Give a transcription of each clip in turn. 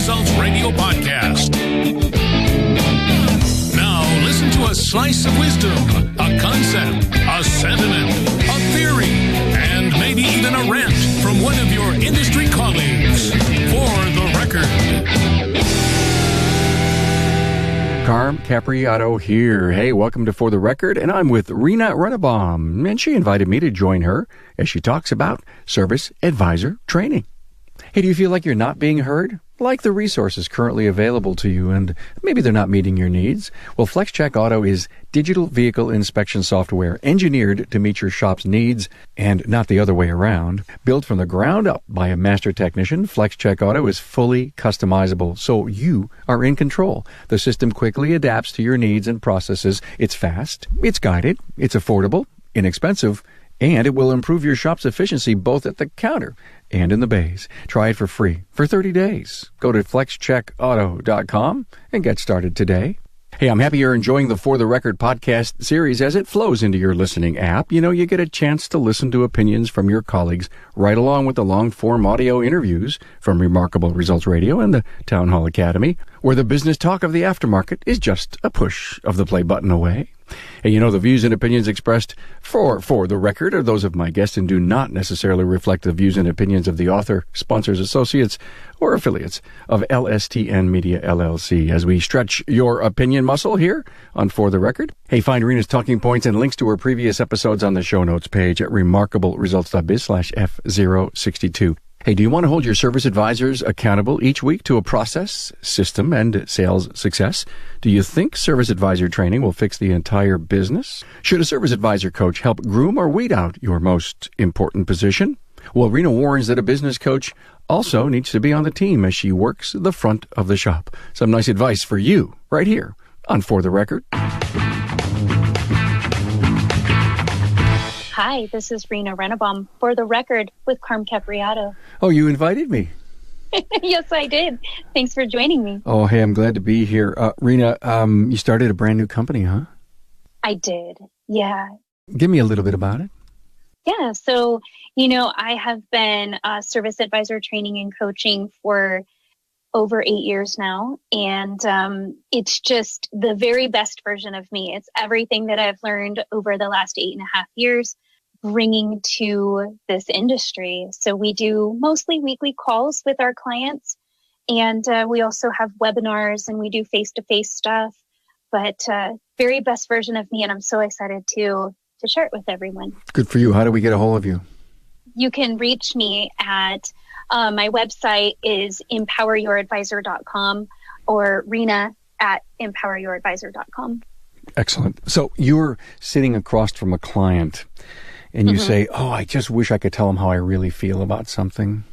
Results Radio podcast. Now listen to a slice of wisdom, a concept, a sentiment, a theory, and maybe even a rant from one of your industry colleagues. For the record. Carm Capriato here. Hey, welcome to For the Record, and I'm with Rena Rennebohm, and she invited me to join her as she talks about service advisor training. Hey, do you feel like you're not being heard? Like the resources currently available to you, and maybe they're not meeting your needs? Well, FlexCheck Auto is digital vehicle inspection software engineered to meet your shop's needs and not the other way around. Built from the ground up by a master technician, FlexCheck Auto is fully customizable, so you are in control. The system quickly adapts to your needs and processes. It's fast, it's guided, it's affordable, inexpensive, and it will improve your shop's efficiency both at the counter and in the bays. Try it for free for 30 days. Go to flexcheckauto.com and get started today. Hey, I'm happy you're enjoying the For the Record podcast series as it flows into your listening app. You know, you get a chance to listen to opinions from your colleagues right along with the long-form audio interviews from Remarkable Results Radio and the Town Hall Academy, where the business talk of the aftermarket is just a push of the play button away. And you know, the views and opinions expressed for the record are those of my guest and do not necessarily reflect the views and opinions of the author, sponsors, associates, or affiliates of LSTN Media LLC. As we stretch your opinion muscle here on For the Record, hey, find Rena's talking points and links to her previous episodes on the show notes page at remarkableresults.biz/F062. Hey, do you want to hold your service advisors accountable each week to a process, system, and sales success? Do you think service advisor training will fix the entire business? Should a service advisor coach help groom or weed out your most important position? Well, Rena warns that a business coach also needs to be on the team as she works the front of the shop. Some nice advice for you right here on For the Record. Hi, this is Rena Rennebohm, For the Record with Carm Capriato. Oh, you invited me. Yes, I did. Thanks for joining me. Oh, hey, I'm glad to be here. Rena, you started a brand new company, huh? I did, yeah. Give me a little bit about it. Yeah, so, I have been service advisor training and coaching for over 8 years now, and it's just the very best version of me. It's everything that I've learned over the last 8.5 years, bringing to this industry. So we do mostly weekly calls with our clients, and we also have webinars and we do face-to-face stuff, but very best version of me. And I'm so excited to share it with everyone. Good for you. How do we get a hold of you? You can reach me at my website is empoweryouradvisor.com or Rena at empoweryouradvisor.com. Excellent. So you're sitting across from a client and you say, oh, I just wish I could tell them how I really feel about something.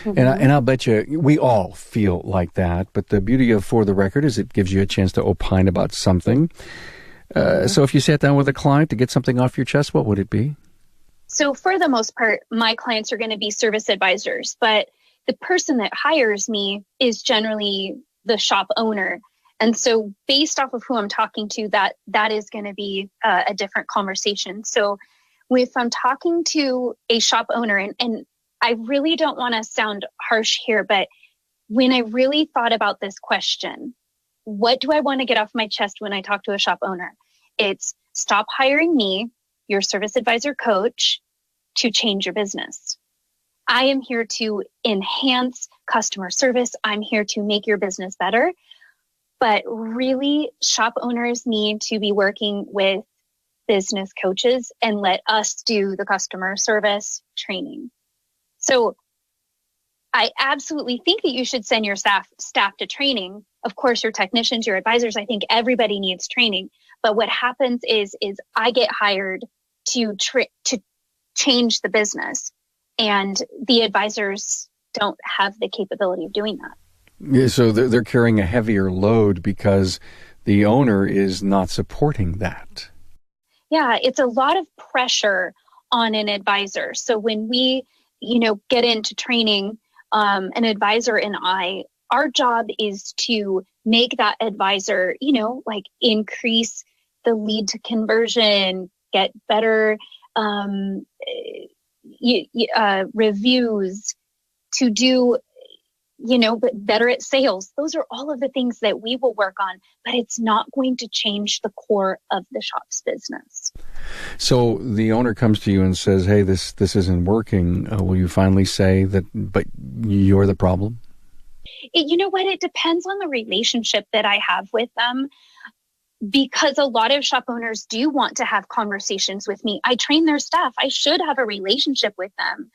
And I'll bet you we all feel like that. But the beauty of For the Record is it gives you a chance to opine about something. So if you sat down with a client to get something off your chest, what would it be? So for the most part, my clients are going to be service advisors, but the person that hires me is generally the shop owner. And so based off of who I'm talking to, that is going to be a different conversation. So if I'm talking to a shop owner, and I really don't want to sound harsh here, but when I really thought about this question, what do I want to get off my chest when I talk to a shop owner? It's stop hiring me, your service advisor coach, to change your business. I am here to enhance customer service. I'm here to make your business better. But really, shop owners need to be working with business coaches and let us do the customer service training. So I absolutely think that you should send your staff to training. Of course, your technicians, your advisors, I think everybody needs training. But what happens is I get hired to change the business, and the advisors don't have the capability of doing that. Yeah, so they're carrying a heavier load because the owner is not supporting that. Yeah, it's a lot of pressure on an advisor. So when we, get into training, an advisor and our job is to make that advisor, increase the lead to conversion, get better reviews, to do but better at sales. Those are all of the things that we will work on, but it's not going to change the core of the shop's business. So the owner comes to you and says, hey, this isn't working. Will you finally say that, but you're the problem? You know what? It depends on the relationship that I have with them, because a lot of shop owners do want to have conversations with me. I train their staff. I should have a relationship with them.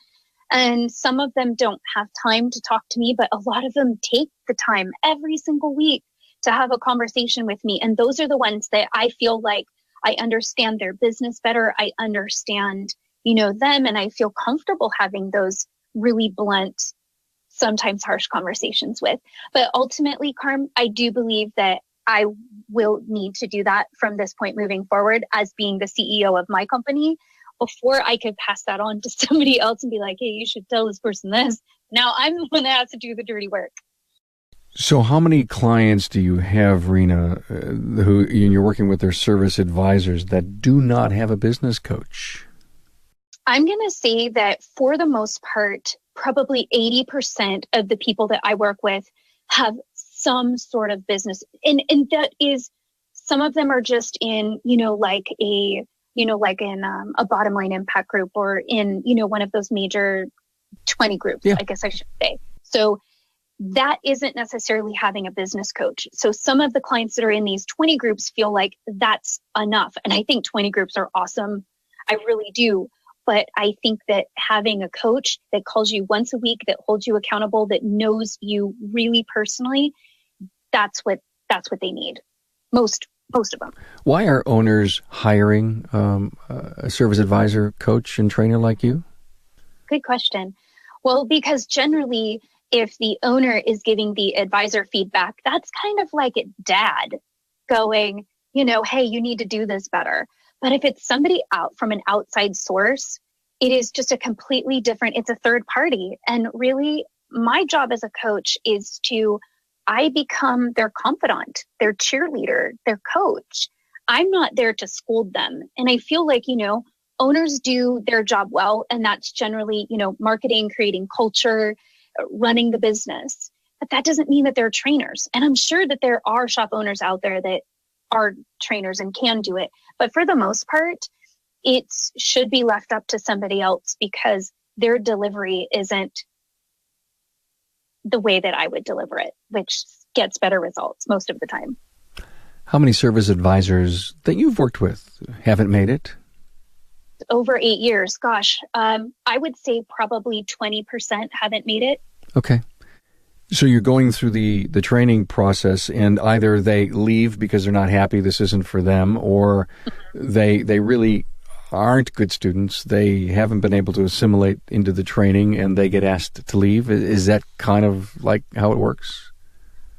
And some of them don't have time to talk to me, but a lot of them take the time every single week to have a conversation with me. And those are the ones that I feel like I understand their business better. I understand, them, and I feel comfortable having those really blunt, sometimes harsh conversations with. But ultimately, Carm, I do believe that I will need to do that from this point moving forward as being the CEO of my company. Before I could pass that on to somebody else and be like, hey, you should tell this person this. Now I'm the one that has to do the dirty work. So how many clients do you have, Rena, who you're working with their service advisors that do not have a business coach? I'm going to say that for the most part, probably 80% of the people that I work with have some sort of business. And that is, some of them are just in, like a bottom line impact group, or in, one of those major 20 groups, I guess I should say. So that isn't necessarily having a business coach. So some of the clients that are in these 20 groups feel like that's enough. And I think 20 groups are awesome. I really do. But I think that having a coach that calls you once a week, that holds you accountable, that knows you really personally, that's what they need. Most of them. Why are owners hiring a service advisor, coach, and trainer like you? Good question. Well, because generally, if the owner is giving the advisor feedback, that's kind of like dad going, hey, you need to do this better. But if it's somebody out from an outside source, it is just a completely different, it's a third party. And really, my job as a coach is I become their confidant, their cheerleader, their coach. I'm not there to scold them. And I feel like, owners do their job well. And that's generally, marketing, creating culture, running the business. But that doesn't mean that they're trainers. And I'm sure that there are shop owners out there that are trainers and can do it. But for the most part, it should be left up to somebody else, because their delivery isn't the way that I would deliver it, which gets better results most of the time. How many service advisors that you've worked with haven't made it? Over 8 years. Gosh, I would say probably 20% haven't made it. Okay. So you're going through the training process, and either they leave because they're not happy, this isn't for them, or they really aren't good students. They haven't been able to assimilate into the training and they get asked to leave. Is that kind of like how it works?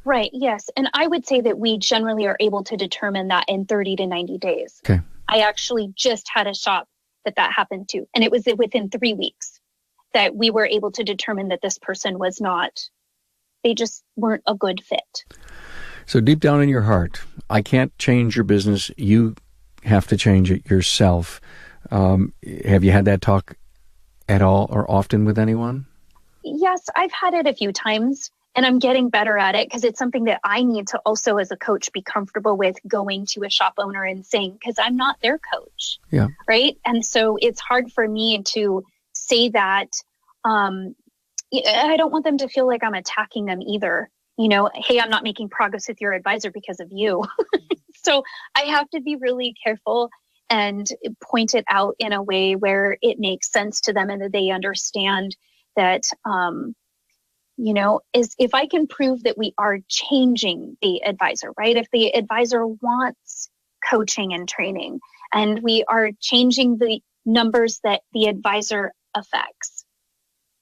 Right. Yes. And I would say that we generally are able to determine that in 30 to 90 days. Okay. I actually just had a shop that happened to, and it was within 3 weeks that we were able to determine that this person they just weren't a good fit. So deep down in your heart, I can't change your business. You have to change it yourself. Have you had that talk at all or often with anyone? Yes, I've had it a few times, and I'm getting better at it, because it's something that I need to also, as a coach, be comfortable with going to a shop owner and saying, because I'm not their coach. Yeah. Right. And so it's hard for me to say that. I don't want them to feel like I'm attacking them either. Hey, I'm not making progress with your advisor because of you. So I have to be really careful and point it out in a way where it makes sense to them and that they understand that, is if I can prove that we are changing the advisor, right? If the advisor wants coaching and training, and we are changing the numbers that the advisor affects,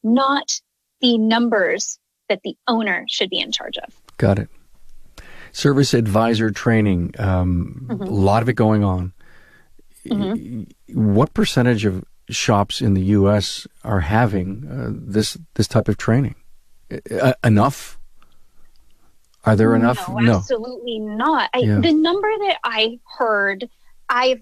not the numbers that the owner should be in charge of. Got it. Service advisor training, a lot of it going on. What percentage of shops in the U.S. are having this type of training? Enough? Are there enough? No, absolutely not. The number that I heard, I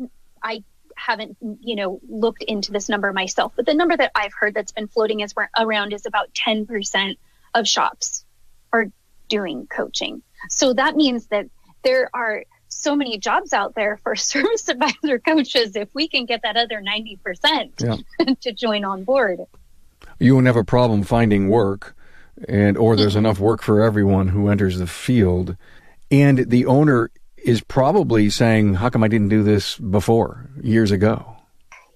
haven't, looked into this number myself, but the number that I've heard that's been floating around is about 10% of shops are doing coaching. So that means that there are so many jobs out there for service advisor coaches if we can get that other 90% to join on board. You won't have a problem finding work, or there's enough work for everyone who enters the field. And the owner is probably saying, how come I didn't do this before, years ago?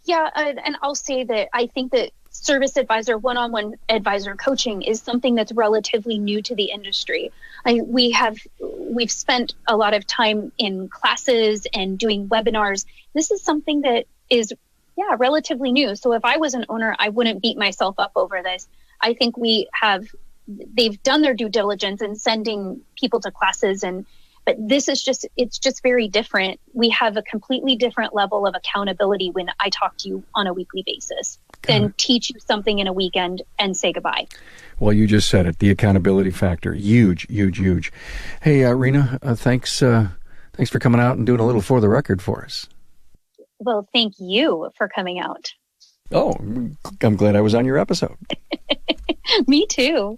Yeah, and I'll say that I think that service advisor, one-on-one advisor coaching is something that's relatively new to the industry. We've spent a lot of time in classes and doing webinars. This is something that is, relatively new. So if I was an owner, I wouldn't beat myself up over this. I think they've done their due diligence in sending people to classes, but this is it's just very different. We have a completely different level of accountability when I talk to you on a weekly basis than teach you something in a weekend and say goodbye. Well, you just said it, the accountability factor. Huge, huge, huge. Hey, Rena, thanks for coming out and doing a little For the Record for us. Well, thank you for coming out. Oh, I'm glad I was on your episode. Me too.